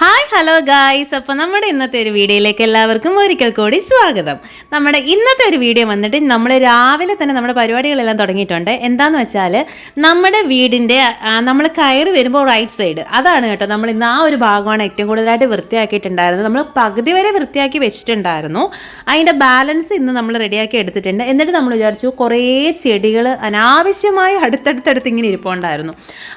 Hi hello guys. അപ്പോൾ നമ്മുടെ ഇന്നത്തെ ഒരു വീഡിയോയിലേക്ക് എല്ലാവർക്കും ഒരിക്കൽ കൂടി സ്വാഗതം. നമ്മുടെ ഇന്നത്തെ ഒരു വീഡിയോ വന്നിട്ട് നമ്മൾ രാവിലെ തന്നെ നമ്മുടെ പരിപാടികളെല്ലാം തുടങ്ങിയിട്ടുണ്ട്. എന്താണെന്ന് വെച്ചാൽ നമ്മുടെ വീടിൻ്റെ നമ്മൾ കയറി വരുമ്പോൾ റൈറ്റ് സൈഡ് അതാണ് കേട്ടോ, നമ്മൾ ഇന്ന് ആ ഒരു ഭാഗമാണ് ഏറ്റവും കൂടുതലായിട്ട് വൃത്തിയാക്കിയിട്ടുണ്ടായിരുന്നത്. നമ്മൾ പകുതി വരെ വൃത്തിയാക്കി വെച്ചിട്ടുണ്ടായിരുന്നു. അതിൻ്റെ ബാലൻസ് ഇന്ന് നമ്മൾ റെഡിയാക്കി എടുത്തിട്ടുണ്ട്. എന്നിട്ട് നമ്മൾ വിചാരിച്ചു കുറേ ചെടികൾ അനാവശ്യമായി അടുത്തടുത്തടുത്ത് ഇങ്ങനെ ഇരിപ്പുണ്ടായിരുന്നു.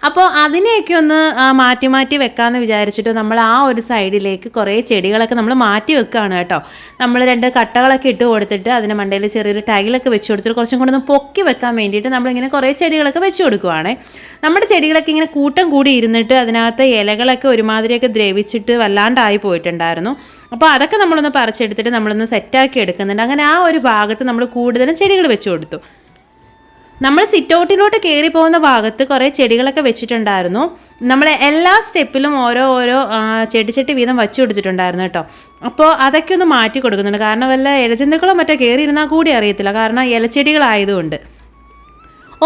അപ്പോൾ അതിനെയൊക്കെ ഒന്ന് മാറ്റി മാറ്റി വെക്കാമെന്ന് വിചാരിച്ചിട്ട് നമ്മൾ ആ ഒരു സൈഡിലേക്ക് കുറേ ചെടികളൊക്കെ നമ്മൾ മാറ്റി വെക്കുകയാണ് കേട്ടോ. നമ്മൾ 2 കട്ടകളൊക്കെ ഇട്ട് കൊടുത്തിട്ട് അതിന് മണ്ടയിൽ ചെറിയൊരു ടൈലൊക്കെ വെച്ച് കൊടുത്തിട്ട് കുറച്ചും കൂടെ ഒന്ന് പൊക്കി വെക്കാൻ വേണ്ടിയിട്ട് നമ്മളിങ്ങനെ കുറേ ചെടികളൊക്കെ വെച്ച് കൊടുക്കുവാണേ. നമ്മുടെ ചെടികളൊക്കെ ഇങ്ങനെ കൂട്ടം കൂടി ഇരുന്നിട്ട് അതിനകത്ത് ഇലകളൊക്കെ ഒരുമാതിരിയൊക്കെ ദ്രവിച്ചിട്ട് വല്ലാണ്ടായി പോയിട്ടുണ്ടായിരുന്നു. അപ്പോൾ അതൊക്കെ നമ്മളൊന്ന് പറിച്ചെടുത്തിട്ട് നമ്മളൊന്ന് സെറ്റാക്കി എടുക്കുന്നുണ്ട്. അങ്ങനെ ആ ഒരു ഭാഗത്ത് നമ്മൾ കൂടുതലും ചെടികൾ വെച്ച് കൊടുത്തു. നമ്മൾ സിറ്റ് ഔട്ടിലോട്ട് കയറി പോകുന്ന ഭാഗത്ത് കുറേ ചെടികളൊക്കെ വെച്ചിട്ടുണ്ടായിരുന്നു. നമ്മൾ എല്ലാ സ്റ്റെപ്പിലും ഓരോ ചെടിച്ചട്ടി വീതം വച്ചു കൊടുത്തിട്ടുണ്ടായിരുന്നു കേട്ടോ. അപ്പോൾ അതൊക്കെ ഒന്ന് മാറ്റി കൊടുക്കുന്നുണ്ട്. കാരണം വല്ല ഇലജന്തുക്കളോ മറ്റോ കയറി ഇരുന്നാൽ കൂടി അറിയത്തില്ല, കാരണം ഇലച്ചെടികളായതുകൊണ്ട്.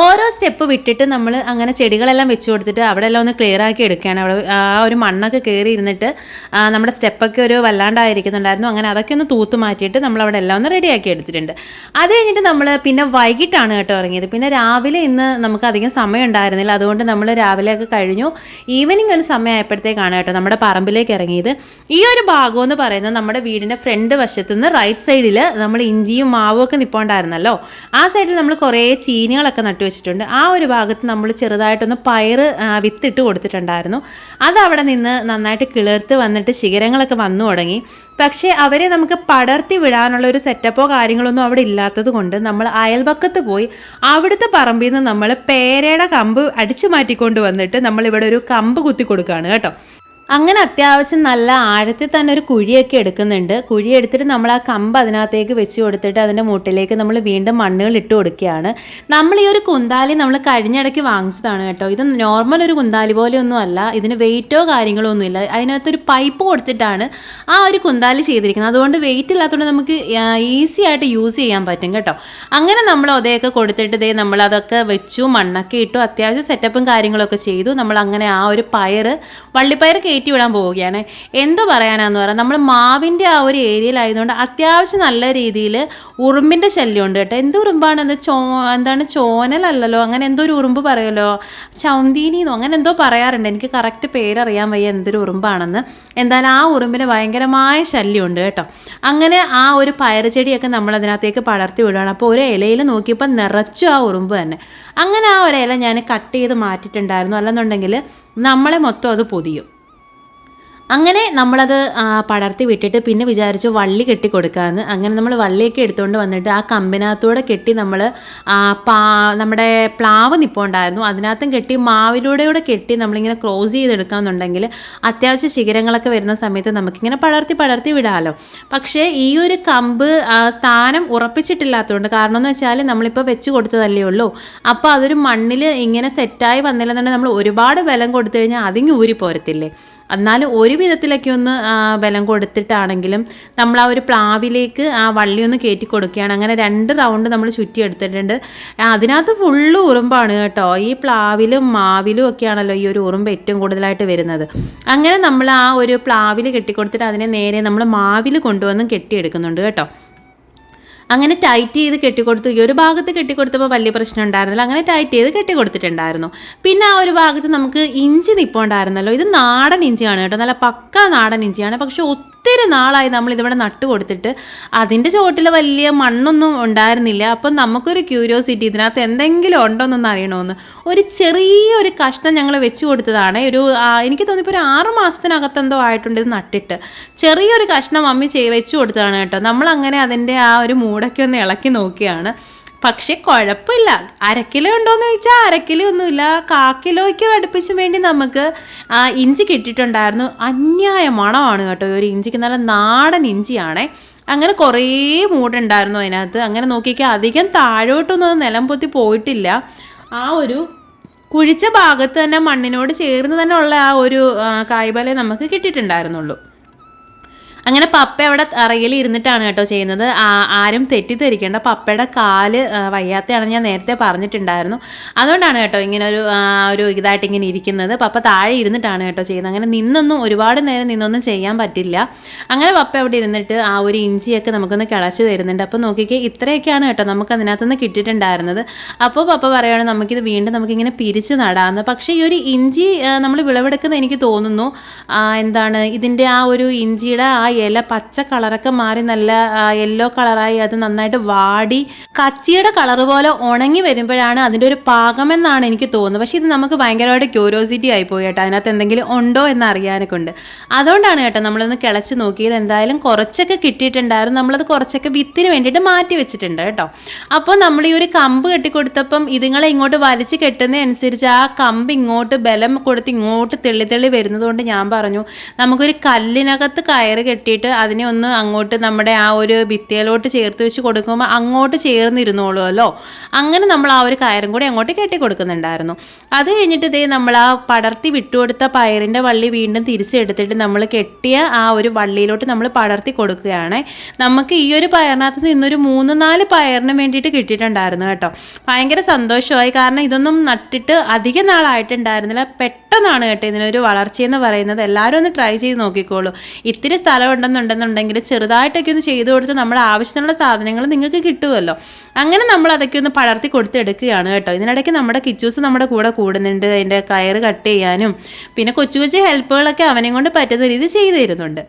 ഓരോ സ്റ്റെപ്പ് വിട്ടിട്ട് നമ്മൾ അങ്ങനെ ചെടികളെല്ലാം വെച്ച് കൊടുത്തിട്ട് അവിടെ എല്ലാം ഒന്ന് ക്ലിയർ ആക്കി എടുക്കുകയാണ്. അവിടെ ആ ഒരു മണ്ണൊക്കെ കയറി ഇരുന്നിട്ട് നമ്മുടെ സ്റ്റെപ്പൊക്കെ ഒരു വല്ലാണ്ടായിരിക്കുന്നുണ്ടായിരുന്നു. അങ്ങനെ അതൊക്കെ ഒന്ന് തൂത്ത് മാറ്റിയിട്ട് നമ്മൾ അവിടെ എല്ലാം ഒന്ന് റെഡിയാക്കി എടുത്തിട്ടുണ്ട്. അത് കഴിഞ്ഞിട്ട് നമ്മൾ പിന്നെ വൈകിട്ടാണ് കേട്ടോ ഇറങ്ങിയത്. പിന്നെ രാവിലെ ഇന്ന് നമുക്ക് അധികം സമയം ഉണ്ടായിരുന്നില്ല, അതുകൊണ്ട് നമ്മൾ രാവിലെയൊക്കെ കഴിഞ്ഞു. ഈവനിങ് ഒരു സമയമായപ്പോഴത്തേക്കാണ് കേട്ടോ നമ്മുടെ പറമ്പിലേക്ക് ഇറങ്ങിയത്. ഈ ഒരു ഭാഗം എന്ന് പറയുന്നത് നമ്മുടെ വീടിൻ്റെ ഫ്രണ്ട് വശത്ത് നിന്ന് റൈറ്റ് സൈഡിൽ നമ്മൾ ഇഞ്ചിയും മാവും ഒക്കെ നിൽപ്പുണ്ടായിരുന്നല്ലോ, ആ സൈഡിൽ നമ്മൾ കുറേ ചീനികളൊക്കെ നട്ടു വെച്ചിട്ടുണ്ട്. ആ ഒരു ഭാഗത്ത് നമ്മൾ ചെറുതായിട്ടൊന്ന് പയറ് വിത്തിട്ട് കൊടുത്തിട്ടുണ്ടായിരുന്നു. അതവിടെ നിന്ന് നന്നായിട്ട് കിളിർത്ത് വന്നിട്ട് ശിഖരങ്ങളൊക്കെ വന്നു തുടങ്ങി. പക്ഷേ അവരെ നമുക്ക് പടർത്തി വിടാനുള്ള ഒരു സെറ്റപ്പോ കാര്യങ്ങളൊന്നും അവിടെ ഇല്ലാത്തത് കൊണ്ട് നമ്മൾ അയൽപക്കത്ത് പോയി അവിടുത്തെ പറമ്പിൽ നിന്ന് നമ്മൾ പേരയുടെ കമ്പ് അടിച്ചു മാറ്റിക്കൊണ്ട് വന്നിട്ട് നമ്മളിവിടെ ഒരു കമ്പ് കുത്തി കൊടുക്കുകയാണ് കേട്ടോ. അങ്ങനെ അത്യാവശ്യം നല്ല ആഴത്തിൽ തന്നെ ഒരു കുഴിയൊക്കെ എടുക്കുന്നുണ്ട്. കുഴി എടുത്തിട്ട് നമ്മൾ ആ കമ്പ് അതിനകത്തേക്ക് വെച്ച് കൊടുത്തിട്ട് അതിൻ്റെ മൂട്ടിലേക്ക് നമ്മൾ വീണ്ടും മണ്ണുകൾ ഇട്ട് കൊടുക്കുകയാണ്. നമ്മൾ ഈ ഒരു കുന്താലി നമ്മൾ കഴിഞ്ഞിടയ്ക്ക് വാങ്ങിച്ചതാണ് കേട്ടോ. ഇത് നോർമൽ ഒരു കുന്താലി പോലെയൊന്നും അല്ല, ഇതിന് വെയിറ്റോ കാര്യങ്ങളോ ഒന്നുമില്ല. അതിനകത്തൊരു പൈപ്പ് കൊടുത്തിട്ടാണ് ആ ഒരു കുന്താലി ചെയ്തിരിക്കുന്നത്. അതുകൊണ്ട് വെയിറ്റ് ഇല്ലാത്തതുകൊണ്ട് നമുക്ക് ഈസി ആയിട്ട് യൂസ് ചെയ്യാൻ പറ്റും കേട്ടോ. അങ്ങനെ നമ്മൾ അതേയൊക്കെ കൊടുത്തിട്ട് നമ്മളതൊക്കെ വെച്ചു, മണ്ണൊക്കെ ഇട്ടു, അത്യാവശ്യം സെറ്റപ്പും കാര്യങ്ങളൊക്കെ ചെയ്തു. നമ്മൾ അങ്ങനെ ആ ഒരു വള്ളിപ്പയർ കയറ്റി വിടാൻ പോവുകയാണ്. എന്തോ പറയാനാന്ന് പറയാം, നമ്മൾ മാവിൻ്റെ ആ ഒരു ഏരിയയിലായതുകൊണ്ട് അത്യാവശ്യം നല്ല രീതിയിൽ ഉറുമ്പിൻ്റെ ശല്യമുണ്ട് കേട്ടോ. എന്ത് ഉറുമ്പാണ്, എന്താണ് ചോനലല്ലോ, അങ്ങനെ എന്തോ ഒരു ഉറുമ്പ് പറയുമല്ലോ, ചൗന്തീനിന്നോ അങ്ങനെ എന്തോ പറയാറുണ്ട്. എനിക്ക് കറക്റ്റ് പേരറിയാൻ വയ്യ എന്തൊരു ഉറുമ്പാണെന്ന്. എന്തായാലും ആ ഉറുമ്പിന് ഭയങ്കരമായ ശല്യമുണ്ട് കേട്ടോ. അങ്ങനെ ആ ഒരു പയറ് ചെടിയൊക്കെ നമ്മൾ അതിനകത്തേക്ക് പടർത്തി വിടുകയാണ്. അപ്പോൾ ഒരു ഇലയിൽ നോക്കിയപ്പോൾ നിറച്ചു ആ ഉറുമ്പ് തന്നെ. അങ്ങനെ ആ ഒരു ഇല ഞാൻ കട്ട് ചെയ്ത് മാറ്റിയിട്ടുണ്ടായിരുന്നു, അല്ലെന്നുണ്ടെങ്കിൽ നമ്മളെ മൊത്തം അത് പൊതിയും. അങ്ങനെ നമ്മളത് പടർത്തി വിട്ടിട്ട് പിന്നെ വിചാരിച്ചു വള്ളി കെട്ടി കൊടുക്കാമെന്ന്. അങ്ങനെ നമ്മൾ വള്ളിയൊക്കെ എടുത്തുകൊണ്ട് വന്നിട്ട് ആ കമ്പിനകത്തൂടെ കെട്ടി നമ്മൾ നമ്മുടെ പ്ലാവ് നിൽപ്പുണ്ടായിരുന്നു അതിനകത്തും കെട്ടി, മാവിലൂടെ കെട്ടി നമ്മളിങ്ങനെ ക്രോസ് ചെയ്തെടുക്കാമെന്നുണ്ടെങ്കിൽ അത്യാവശ്യം ശിഖരങ്ങളൊക്കെ വരുന്ന സമയത്ത് നമുക്കിങ്ങനെ പടർത്തി വിടാമല്ലോ. പക്ഷേ ഈ ഒരു കമ്പ് സ്ഥാനം ഉറപ്പിച്ചിട്ടില്ലാത്തതുകൊണ്ട്, കാരണം എന്ന് വെച്ചാൽ നമ്മളിപ്പോൾ വെച്ച് കൊടുത്തതല്ലേ ഉള്ളൂ. അപ്പോൾ അതൊരു മണ്ണിൽ ഇങ്ങനെ സെറ്റായി വന്നില്ലെന്നുണ്ടെങ്കിൽ നമ്മൾ ഒരുപാട് ബലം കൊടുത്തു കഴിഞ്ഞാൽ അതിങ്ങ് ഊരി പോരത്തില്ലേ. എന്നാലും ഒരു വിധത്തിലൊക്കെ ഒന്ന് ബലം കൊടുത്തിട്ടാണെങ്കിലും നമ്മൾ ആ ഒരു പ്ലാവിലേക്ക് ആ വള്ളി ഒന്ന് കയറ്റി കൊടുക്കുകയാണ്. അങ്ങനെ 2 റൗണ്ട് നമ്മൾ ചുറ്റി എടുത്തിട്ടുണ്ട്. അതിനകത്ത് ഫുള്ള് ഉറുമ്പാണ് കേട്ടോ. ഈ പ്ലാവിലും മാവിലും ഒക്കെയാണല്ലോ ഈ ഒരു ഉറുമ്പ് ഏറ്റവും കൂടുതലായിട്ട് വരുന്നത്. അങ്ങനെ നമ്മൾ ആ ഒരു പ്ലാവിൽ കെട്ടിക്കൊടുത്തിട്ട് അതിനെ നേരെ നമ്മൾ മാവിൽ കൊണ്ടുവന്ന് കെട്ടിയെടുക്കുന്നുണ്ട് കേട്ടോ. അങ്ങനെ ടൈറ്റ് ചെയ്ത് കെട്ടിക്കൊടുത്തു. ഈ ഒരു ഭാഗത്ത് കെട്ടിക്കൊടുത്തപ്പോൾ വലിയ പ്രശ്നം ഉണ്ടായിരുന്നില്ല, അങ്ങനെ ടൈറ്റ് ചെയ്ത് കെട്ടിക്കൊടുത്തിട്ടുണ്ടായിരുന്നു. പിന്നെ ആ ഒരു ഭാഗത്ത് നമുക്ക് ഇഞ്ചി നിൽപ്പുണ്ടായിരുന്നല്ലോ. ഇത് നാടൻ ഇഞ്ചിയാണ് കേട്ടോ, നല്ല പക്ക നാടൻ ഇഞ്ചിയാണ്. പക്ഷെ ഒത്തിരി നാളായി നമ്മളിതിവിടെ നട്ട് കൊടുത്തിട്ട് അതിൻ്റെ ചുവട്ടിൽ വലിയ മണ്ണൊന്നും ഉണ്ടായിരുന്നില്ല. അപ്പം നമുക്കൊരു ക്യൂരിയോസിറ്റി, ഇതിനകത്ത് എന്തെങ്കിലും ഉണ്ടോയെന്നൊന്ന് അറിയണമെന്ന്. ഒരു ചെറിയൊരു കഷ്ണം ഞങ്ങൾ വെച്ച് കൊടുത്തതാണ്. എനിക്ക് തോന്നിയപ്പോൾ ഒരു 6 മാസത്തിനകത്തെന്തോ ആയിട്ടുണ്ട് ഇത് നട്ടിട്ട്. ചെറിയൊരു കഷ്ണം മമ്മി വെച്ച് കൊടുത്തതാണ് കേട്ടോ. നമ്മളങ്ങനെ അതിൻ്റെ ആ ഒരു മൂടൊക്കെ ഒന്ന് ഇളക്കി നോക്കിയാണ്. പക്ഷെ കുഴപ്പമില്ല. 1/2 കിലോ ഉണ്ടോയെന്ന് ചോദിച്ചാൽ 1/2 കിലോ ഒന്നുമില്ല, 1/4 കിലോയ്ക്ക് അടുപ്പിച്ച് വേണ്ടി നമുക്ക് ഇഞ്ചി കിട്ടിയിട്ടുണ്ടായിരുന്നു. അന്യായ മണമാണ് കേട്ടോ ഒരു ഇഞ്ചിക്ക്, നല്ല നാടൻ ഇഞ്ചിയാണേ. അങ്ങനെ കുറേ മൂടുണ്ടായിരുന്നു അതിനകത്ത്. അങ്ങനെ നോക്കിയാൽ അധികം താഴോട്ടൊന്നും നിലം പൊത്തി പോയിട്ടില്ല. ആ ഒരു കുഴിച്ച ഭാഗത്ത് തന്നെ മണ്ണിനോട് ചേർന്ന് തന്നെ ഉള്ള ആ ഒരു കായ്ബലേ നമുക്ക് കിട്ടിയിട്ടുണ്ടായിരുന്നുള്ളൂ. അങ്ങനെ പപ്പ അവിടെ തറയിൽ ഇരുന്നിട്ടാണ് കേട്ടോ ചെയ്യുന്നത്. ആരും തെറ്റിദ്ധരിക്കേണ്ട, പപ്പയുടെ കാല് വയ്യാത്തയാണെന്ന് ഞാൻ നേരത്തെ പറഞ്ഞിട്ടുണ്ടായിരുന്നു. അതുകൊണ്ടാണ് കേട്ടോ ഇങ്ങനെ ഒരു ഇതായിട്ട് ഇങ്ങനെ ഇരിക്കുന്നത്. പപ്പ താഴെ ഇരുന്നിട്ടാണ് കേട്ടോ ചെയ്യുന്നത്. അങ്ങനെ ഒരുപാട് നേരം നിന്നൊന്നും ചെയ്യാൻ പറ്റില്ല. അങ്ങനെ പപ്പ അവിടെ ഇരുന്നിട്ട് ആ ഒരു ഇഞ്ചിയൊക്കെ നമുക്കൊന്ന് കിളച്ച് തരുന്നുണ്ട്. അപ്പോൾ നോക്കിക്കേ, ഇത്രയൊക്കെയാണ് കേട്ടോ നമുക്ക് അതിനകത്തുനിന്ന് കിട്ടിയിട്ടുണ്ടായിരുന്നത്. അപ്പോൾ പപ്പ പറയുകയാണ് നമുക്കിങ്ങനെ പിരിച്ച് നടാമെന്ന്. പക്ഷേ ഈ ഒരു ഇഞ്ചി നമ്മൾ വിളവെടുക്കുന്നത് എനിക്ക് തോന്നുന്നു എന്താണ് ഇതിൻ്റെ ആ ഒരു ഇഞ്ചിയുടെ ആ ഇല പച്ച കളറൊക്കെ മാറി നല്ല യെല്ലോ കളറായി അത് നന്നായിട്ട് വാടി കച്ചിയുടെ കളർ പോലെ ഉണങ്ങി വരുമ്പോഴാണ് അതിൻ്റെ ഒരു പാകമെന്നാണ് എനിക്ക് തോന്നുന്നത്. പക്ഷേ ഇത് നമുക്ക് ഭയങ്കരമായിട്ട് ക്യൂരിയോസിറ്റി ആയിപ്പോയി കേട്ടോ, അതിനകത്ത് എന്തെങ്കിലും ഉണ്ടോ എന്ന് അറിയാനൊക്കെ ഉണ്ട്. അതുകൊണ്ടാണ് കേട്ടോ നമ്മളൊന്ന് കിളച്ച് നോക്കിയത്. എന്തായാലും കുറച്ചൊക്കെ കിട്ടിയിട്ടുണ്ടായിരുന്നു. നമ്മളത് കുറച്ചൊക്കെ വിത്തിന് വേണ്ടിയിട്ട് മാറ്റി വെച്ചിട്ടുണ്ട് കേട്ടോ. അപ്പോൾ നമ്മൾ ഈ ഒരു കമ്പ് കെട്ടിക്കൊടുത്തപ്പം ഇതുങ്ങളെ ഇങ്ങോട്ട് വലിച്ച് കെട്ടുന്നതനുസരിച്ച് ആ കമ്പ് ഇങ്ങോട്ട് ബലം കൊടുത്ത് ഇങ്ങോട്ട് തെള്ളി വരുന്നത് കൊണ്ട് ഞാൻ പറഞ്ഞു നമുക്കൊരു കല്ലിനകത്ത് കയറ് കെട്ടിയിട്ട് അതിനെ ഒന്ന് അങ്ങോട്ട് നമ്മുടെ ആ ഒരു ഭിത്തിയിലോട്ട് ചേർത്ത് വെച്ച് കൊടുക്കുമ്പോൾ അങ്ങോട്ട് ചേർന്നിരുന്നോളുമല്ലോ. അങ്ങനെ നമ്മൾ ആ ഒരു കയറും കൂടി അങ്ങോട്ട് കെട്ടി കൊടുക്കുന്നുണ്ടായിരുന്നു. അത് കഴിഞ്ഞിട്ട് ഇതേ നമ്മൾ ആ പടർത്തി വിട്ടുകൊടുത്ത പയറിൻ്റെ വള്ളി വീണ്ടും തിരിച്ചെടുത്തിട്ട് നമ്മൾ കെട്ടിയ ആ ഒരു വള്ളിയിലോട്ട് നമ്മൾ പടർത്തി കൊടുക്കുകയാണ്. നമുക്ക് ഈ ഒരു പയറിനകത്ത് നിന്നൊരു 3-4 പയറിന് വേണ്ടിയിട്ട് കിട്ടിയിട്ടുണ്ടായിരുന്നു കേട്ടോ. ഭയങ്കര സന്തോഷമായി. കാരണം ഇതൊന്നും നട്ടിട്ട് അധികം നാളായിട്ടുണ്ടായിരുന്നില്ല. പെട്ടെന്നാണ് കേട്ടോ ഇതിനൊരു വളർച്ചയെന്ന് പറയുന്നത്. എല്ലാവരും ഒന്ന് ട്രൈ ചെയ്ത് നോക്കിക്കോളൂ. ഇത്തിരി സ്ഥലം ഉണ്ടെന്നുണ്ടെന്നുണ്ടെങ്കിൽ ചെറുതായിട്ടൊക്കെ ഒന്ന് ചെയ്തു കൊടുത്ത് നമ്മുടെ ആവശ്യത്തിനുള്ള സാധനങ്ങൾ നിങ്ങൾക്ക് കിട്ടുമല്ലോ. അങ്ങനെ നമ്മൾ അതൊക്കെ ഒന്ന് പടർത്തി കൊടുത്തെടുക്കുകയാണ് കേട്ടോ. ഇതിനിടയ്ക്ക് നമ്മുടെ കിച്ചൂസ് നമ്മുടെ കൂടെ കൂടുന്നുണ്ട്. അതിൻ്റെ കയറ് കട്ട് ചെയ്യാനും പിന്നെ കൊച്ചു കൊച്ചു ഹെൽപ്പുകളൊക്കെ അവനെയും കൊണ്ട് പറ്റുന്ന രീതി ചെയ്തു തരുന്നുണ്ട്.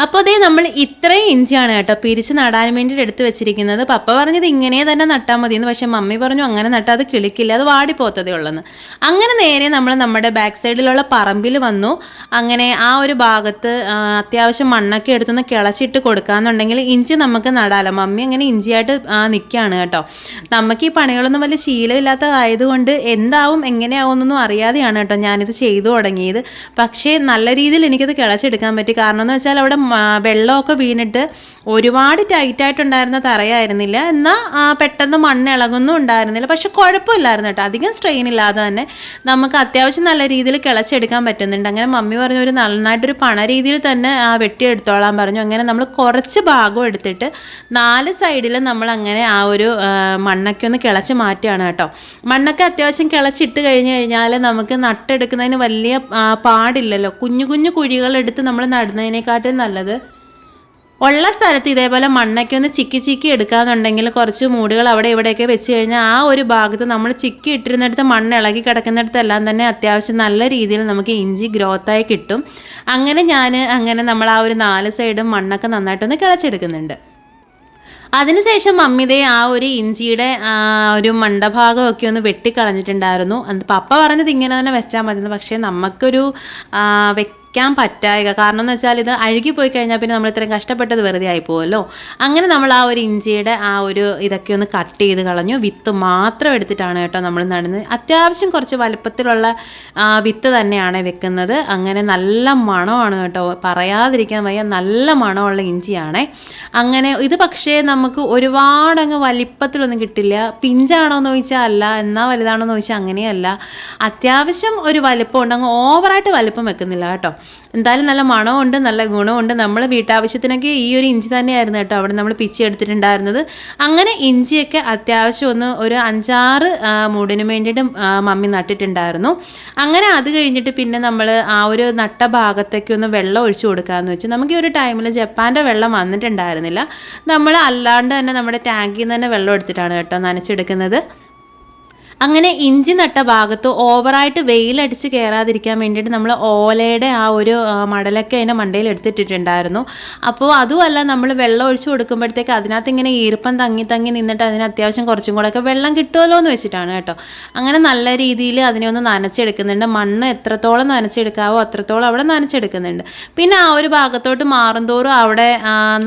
അപ്പോൾ അതേ നമ്മൾ ഇത്രയും ഇഞ്ചിയാണ് കേട്ടോ പിരിച്ച് നടാൻ വേണ്ടിയിട്ട് എടുത്ത് വെച്ചിരിക്കുന്നത്. പപ്പ പറഞ്ഞത് ഇങ്ങനെ തന്നെ നട്ടാൽ മതിയെന്ന്. പക്ഷേ മമ്മി പറഞ്ഞു അങ്ങനെ നട്ടാൽ അത് കിളിക്കില്ല, അത് വാടിപ്പോത്തതേ ഉള്ളെന്ന്. അങ്ങനെ നേരെ നമ്മൾ നമ്മുടെ ബാക്ക് സൈഡിലുള്ള പറമ്പിൽ വന്നു. അങ്ങനെ ആ ഒരു ഭാഗത്ത് അത്യാവശ്യം മണ്ണൊക്കെ എടുത്തുനിന്ന് കിളച്ചിട്ട് കൊടുക്കാന്നുണ്ടെങ്കിൽ ഇഞ്ചി നമുക്ക് നടാലോ. മമ്മി അങ്ങനെ ഇഞ്ചിയായിട്ട് നിൽക്കുകയാണ് കേട്ടോ. നമുക്ക് ഈ പണികളൊന്നും വലിയ ശീലമില്ലാത്തതായതുകൊണ്ട് എന്താവും എങ്ങനെയാവും എന്നൊന്നും അറിയാതെയാണ് കേട്ടോ ഞാനിത് ചെയ്തു തുടങ്ങിയത്. പക്ഷേ നല്ല രീതിയിൽ എനിക്കത് കിളച്ചെടുക്കാൻ പറ്റി. കാരണം എന്ന് വെച്ചാൽ അവിടെ വെള്ളമൊക്കെ വീണിട്ട് ഒരുപാട് ടൈറ്റായിട്ടുണ്ടായിരുന്ന തറയായിരുന്നില്ല, എന്നാൽ പെട്ടെന്ന് മണ്ണ് ഇളകൊന്നും ഉണ്ടായിരുന്നില്ല. പക്ഷെ കുഴപ്പമില്ലായിരുന്നു കേട്ടോ, അധികം സ്ട്രെയിൻ ഇല്ലാതെ തന്നെ നമുക്ക് അത്യാവശ്യം നല്ല രീതിയിൽ കിളച്ചെടുക്കാൻ പറ്റുന്നുണ്ട്. അങ്ങനെ മമ്മി പറഞ്ഞു ഒരു നന്നായിട്ടൊരു പണ രീതിയിൽ തന്നെ വെട്ടിയെടുത്തോളാൻ പറഞ്ഞു. അങ്ങനെ നമ്മൾ കുറച്ച് ഭാഗം എടുത്തിട്ട് 4 സൈഡിലും നമ്മൾ അങ്ങനെ ആ ഒരു മണ്ണൊക്കെ ഒന്ന് കിളച്ച് മാറ്റുകയാണ് കേട്ടോ. മണ്ണൊക്കെ അത്യാവശ്യം കിളച്ചിട്ട് കഴിഞ്ഞാൽ നമുക്ക് നട്ടെടുക്കുന്നതിന് വലിയ പാടില്ലല്ലോ. കുഞ്ഞു കുഞ്ഞു കുഴികൾ എടുത്ത് നമ്മൾ നടുന്നതിനെക്കാട്ടും നല്ലത് ഉള്ള സ്ഥലത്ത് ഇതേപോലെ മണ്ണൊക്കെ ഒന്ന് ചിക്കി എടുക്കാന്നുണ്ടെങ്കിൽ കുറച്ച് മൂടുകൾ അവിടെ ഇവിടെയൊക്കെ വെച്ച് കഴിഞ്ഞാൽ ആ ഒരു ഭാഗത്ത് നമ്മൾ ചിക്കി ഇട്ടിരുന്നിടത്ത് മണ്ണ് ഇളകി കിടക്കുന്നിടത്തെല്ലാം തന്നെ അത്യാവശ്യം നല്ല രീതിയിൽ നമുക്ക് ഇഞ്ചി ഗ്രോത്തായി കിട്ടും. അങ്ങനെ നമ്മൾ ആ ഒരു 4 സൈഡും മണ്ണൊക്കെ നന്നായിട്ടൊന്ന് കിളച്ചെടുക്കുന്നുണ്ട്. അതിനുശേഷം മമ്മിതേ ആ ഒരു ഇഞ്ചിയുടെ ഒരു മണ്ടഭാഗമൊക്കെ ഒന്ന് വെട്ടിക്കളഞ്ഞിട്ടുണ്ടായിരുന്നു. പപ്പ പറഞ്ഞത് ഇങ്ങനെ തന്നെ വെച്ചാൽ മതിയെന്ന്. പക്ഷേ നമുക്കൊരു വെക്കാൻ പറ്റായിക. കാരണം എന്ന് വെച്ചാൽ ഇത് അഴുകിപ്പോയി കഴിഞ്ഞാൽ പിന്നെ നമ്മൾ ഇത്രയും കഷ്ടപ്പെട്ടത് വെറുതെ ആയിപ്പോവല്ലോ. അങ്ങനെ നമ്മൾ ആ ഒരു ഇഞ്ചിയുടെ ആ ഒരു ഇതൊക്കെ ഒന്ന് കട്ട് ചെയ്ത് കളഞ്ഞു. വിത്ത് മാത്രം എടുത്തിട്ടാണ് കേട്ടോ നമ്മൾ നടുന്നത്. അത്യാവശ്യം കുറച്ച് വലുപ്പത്തിലുള്ള വിത്ത് തന്നെയാണ് വെക്കുന്നത്. അങ്ങനെ നല്ല മണമാണ് കേട്ടോ, പറയാതിരിക്കാൻ വയ്യ, നല്ല മണമുള്ള ഇഞ്ചിയാണേ. അങ്ങനെ ഇത് പക്ഷേ നമുക്ക് ഒരുപാടങ്ങ് വലിപ്പത്തിലൊന്നും കിട്ടില്ല. പിഞ്ചാണോ എന്ന് ചോദിച്ചാൽ അല്ല, എന്നാൽ വലുതാണോ എന്ന് ചോദിച്ചാൽ അങ്ങനെയല്ല. അത്യാവശ്യം ഒരു വലിപ്പം ഉണ്ട്, അങ്ങ് ഓവറായിട്ട് വലിപ്പം വെക്കുന്നില്ല കേട്ടോ. എന്തായാലും നല്ല മണമുണ്ട്, നല്ല ഗുണമുണ്ട്. നമ്മൾ വീട്ടാവശ്യത്തിനൊക്കെ ഈ ഒരു ഇഞ്ചി തന്നെയായിരുന്നു കേട്ടോ അവിടെ നമ്മൾ പിച്ചെടുത്തിട്ടുണ്ടായിരുന്നത്. അങ്ങനെ ഇഞ്ചിയൊക്കെ അത്യാവശ്യം ഒരു 5-6 മൂടിന് വേണ്ടിയിട്ട് മമ്മി നട്ടിട്ടുണ്ടായിരുന്നു. അങ്ങനെ അത് കഴിഞ്ഞിട്ട് പിന്നെ നമ്മൾ ആ ഒരു നട്ട ഭാഗത്തേക്ക് ഒന്ന് വെള്ളം ഒഴിച്ചു കൊടുക്കാമെന്ന് വെച്ചു. നമുക്ക് ഈ ഒരു ടൈമിൽ ജപ്പാൻ്റെ വെള്ളം വന്നിട്ടുണ്ടായിരുന്നില്ല. നമ്മൾ അല്ലാണ്ട് തന്നെ നമ്മുടെ ടാങ്കിൽ നിന്ന് തന്നെ വെള്ളം എടുത്തിട്ടാണ് കേട്ടോ നനച്ചെടുക്കുന്നത്. അങ്ങനെ ഇഞ്ചി നട്ട ഭാഗത്ത് ഓവറായിട്ട് വെയിലടിച്ച് കയറാതിരിക്കാൻ വേണ്ടിയിട്ട് നമ്മൾ ഓലയുടെ ആ ഒരു മടലൊക്കെ അതിൻ്റെ മണ്ടയിൽ എടുത്തിട്ടിട്ടുണ്ടായിരുന്നു. അപ്പോൾ അതുമല്ല നമ്മൾ വെള്ളം ഒഴിച്ചു കൊടുക്കുമ്പോഴത്തേക്ക് അതിനകത്ത് ഇങ്ങനെ ഈർപ്പം തങ്ങി നിന്നിട്ട് അതിന് അത്യാവശ്യം കുറച്ചും കൂടെയൊക്കെ വെള്ളം കിട്ടുമല്ലോ എന്ന് വെച്ചിട്ടാണ് കേട്ടോ. അങ്ങനെ നല്ല രീതിയിൽ അതിനെ ഒന്ന് നനച്ചെടുക്കുന്നുണ്ട്. മണ്ണ് എത്രത്തോളം നനച്ചെടുക്കാവോ അത്രത്തോളം അവിടെ നനച്ചെടുക്കുന്നുണ്ട്. പിന്നെ ആ ഒരു ഭാഗത്തോട്ട് മാറുന്തോറും അവിടെ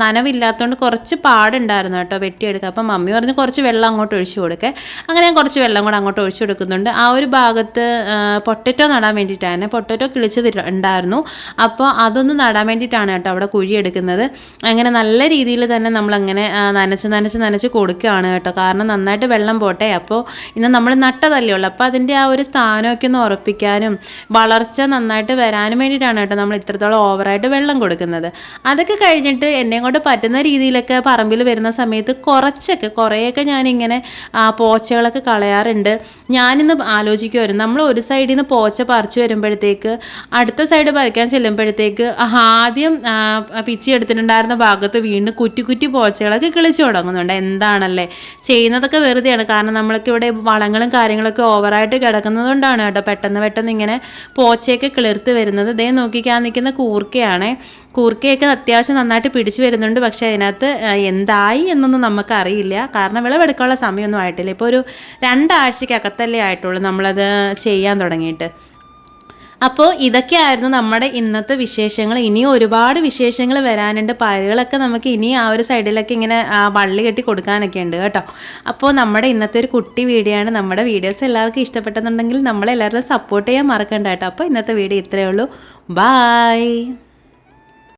നനവില്ലാത്തതുകൊണ്ട് കുറച്ച് പാടുണ്ടായിരുന്നു കേട്ടോ വെട്ടിയെടുക്കുക. അപ്പം മമ്മി പറഞ്ഞ് കുറച്ച് വെള്ളം അങ്ങോട്ട് ഒഴിച്ചു കൊടുക്കേ. അങ്ങനെ ഞാൻ കുറച്ച് വെള്ളം കൂടെ അങ്ങോട്ട് ഒഴിച്ചു കൊടുക്കുന്നുണ്ട്. ആ ഒരു ഭാഗത്ത് പൊട്ടറ്റോ നടാൻ വേണ്ടിയിട്ടാണ്, പൊട്ടറ്റോ കിളിച്ചതുണ്ടായിരുന്നു. അപ്പോൾ അതൊന്ന് നടാൻ വേണ്ടിയിട്ടാണ് കേട്ടോ അവിടെ കുഴി എടുക്കുന്നത്. അങ്ങനെ നല്ല രീതിയിൽ തന്നെ നമ്മളങ്ങനെ നനച്ച് കൊടുക്കുകയാണ് കേട്ടോ. കാരണം നന്നായിട്ട് വെള്ളം പോട്ടെ. അപ്പോൾ ഇന്ന് നമ്മൾ നട്ടതല്ലേ ഉള്ളൂ, അപ്പോൾ അതിൻ്റെ ആ ഒരു സ്ഥാനമൊക്കെ ഒന്ന് ഉറപ്പിക്കാനും വളർച്ച നന്നായിട്ട് വരാനും വേണ്ടിയിട്ടാണ് കേട്ടോ നമ്മൾ ഇത്രത്തോളം ഓവറായിട്ട് വെള്ളം കൊടുക്കുന്നത്. അതൊക്കെ കഴിഞ്ഞിട്ട് എന്നെ കൊണ്ട് പറ്റുന്ന രീതിയിലൊക്കെ പറമ്പിൽ വരുന്ന സമയത്ത് കുറേയൊക്കെ ഞാനിങ്ങനെ പോച്ചകളൊക്കെ കളയാറുണ്ട്. ഞാനിന്ന് ആലോചിക്കുമായിരുന്നു, നമ്മൾ ഒരു സൈഡിൽ നിന്ന് പോച്ച പറിച്ചു വരുമ്പോഴത്തേക്ക് അടുത്ത സൈഡ് പറിക്കാൻ ചെല്ലുമ്പോഴത്തേക്ക് ആദ്യം പിച്ചി എടുത്തിട്ടുണ്ടായിരുന്ന ഭാഗത്ത് വീണ്ടും കുറ്റി പോച്ചകളൊക്കെ കിളിച്ചു തുടങ്ങുന്നുണ്ട്. എന്താണല്ലേ ചെയ്യുന്നതൊക്കെ വെറുതെയാണ്. കാരണം നമ്മൾക്ക് ഇവിടെ വളങ്ങളും കാര്യങ്ങളൊക്കെ ഓവറായിട്ട് കിടക്കുന്നതുകൊണ്ടാണ് കേട്ടോ പെട്ടെന്ന് ഇങ്ങനെ പോച്ചയൊക്കെ കിളിർത്ത് വരുന്നത്. ദേ നോക്കിക്കാൻ നിൽക്കുന്ന കൂർക്കയൊക്കെ അത്യാവശ്യം നന്നായിട്ട് പിടിച്ചു വരുന്നുണ്ട്. പക്ഷേ അതിനകത്ത് എന്തായി എന്നൊന്നും നമുക്കറിയില്ല. കാരണം വിളവെടുക്കാനുള്ള സമയമൊന്നും ആയിട്ടില്ല. ഇപ്പോൾ ഒരു 2 ആഴ്ചക്കകത്തല്ലേ ആയിട്ടുള്ളൂ നമ്മളത് ചെയ്യാൻ തുടങ്ങിയിട്ട്. അപ്പോൾ ഇതൊക്കെയായിരുന്നു നമ്മുടെ ഇന്നത്തെ വിശേഷങ്ങൾ. ഇനിയും ഒരുപാട് വിശേഷങ്ങൾ വരാനുണ്ട്. പയറുകളൊക്കെ നമുക്ക് ഇനി ആ ഒരു സൈഡിലൊക്കെ ഇങ്ങനെ വള്ളി കെട്ടി കൊടുക്കാനൊക്കെ ഉണ്ട് കേട്ടോ. അപ്പോൾ നമ്മുടെ ഇന്നത്തെ ഒരു കുട്ടി വീഡിയോ ആണ്. നമ്മുടെ വീഡിയോസ് എല്ലാവർക്കും ഇഷ്ടപ്പെട്ടെന്നുണ്ടെങ്കിൽ നമ്മളെല്ലാവരും സപ്പോർട്ട് ചെയ്യാൻ മറക്കണ്ട കേട്ടോ. അപ്പോൾ ഇന്നത്തെ വീഡിയോ ഇത്രയേ ഉള്ളൂ. ബായ്.